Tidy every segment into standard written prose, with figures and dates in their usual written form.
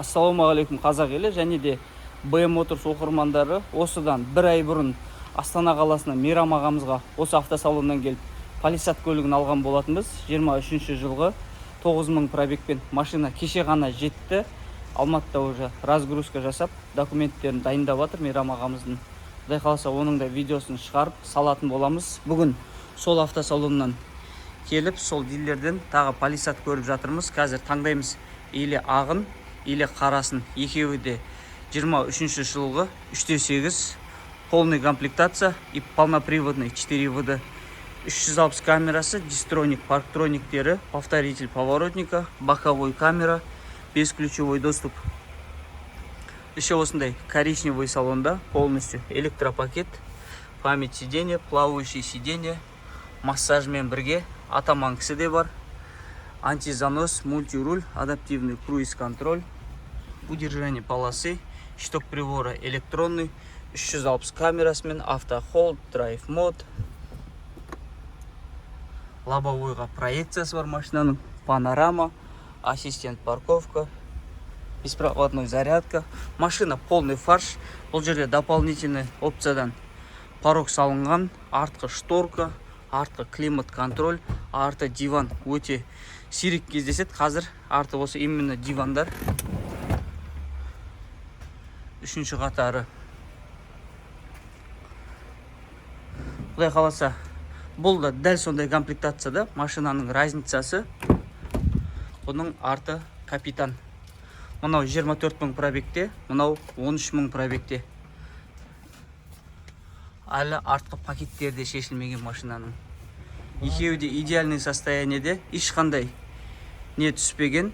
Ассалаумағалейкум қазақ елі және де БМ Motors оқырмандары. Осыдан бір ай бұрын Астана қаласына Мейрам ағамызға осы автосалоннан келіп полисат көлігін алған болатынбыз. 23 жылғы 9000 пробегпен машина кеше ғана жетті. Алматыда уже разгрузка жасап документтерін дайындап жатыр Мейрам ағамыздың. Құдай қаласа оның да видеосын шығарып салатын боламыз. Бүгін сол автосалоннан келіп сол дилерден тағы полисат көріп жатырмыз. Қазір таңдаймыз или ағын или қарасын. Екеуі де 23 жылғы 3.8 полный комплектация и полноприводный 4ВД 360 камерасы, дистроник, парктрониктері, повторитель поворотника, боковой камера, бесключевой доступ. Еще осындай коричневый салонда, полностью электропакет, память сиденья, плавающие сиденья, массажмен бірге, атаман кісіде бар, антизанос, мультируль, адаптивный круиз-контроль, удержание полосы, щиток прибора электронный, 360 камерасымен, автохолд, драйв мод, лобовойға проекциясы бар машинаның, панорама, ассистент парковка, беспроводной зарядка. Машина полный фарш. Бұл жерде дополнительный опциядан порог салынған, артқы шторка, артқы климат контроль, арты диван өте сирек кездеседі. Қазір арты осы именно дивандар. Үшінші қатары. Құдай қаласа, бұл да дәл сондай комплектацияда. Машинаның разницасы. Бұның арты капитан. Мынау 24000 пробегте, мынау 13000 пробегте. Әлі артқы пакеттерде шешілмеген машинаның. Екеуі де идеальный состояниеде, ешқандай не түспеген,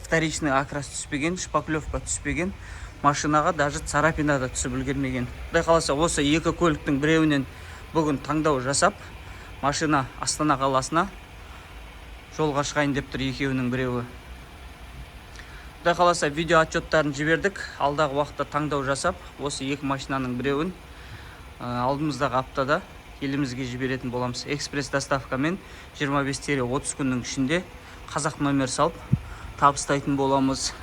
вторичный окрас түспеген, шпаклевка түспеген, машинаға даже царапина да түсіп үлгермеген. Құдай қаласа, осы екі көліктің біреуінен бүгін таңдау жасап, машина Астана қаласына жолға шығайын деп тұр екеуінің біреуі. Құдай қаласа, видео отчеттарын жібердік. Алдағы уақытта таңдау жасап, осы екі машинаның біреуін алдымыздағы аптада елімізге жіберетін боламыз. Экспресс доставкамен 25-30 күннің ішінде қазақ номер салып табыстайтын боламыз.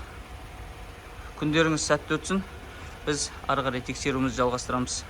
Күндеріңіз сәтті өтсін. Біз ары қарай тексеруімізді жалғастырамыз.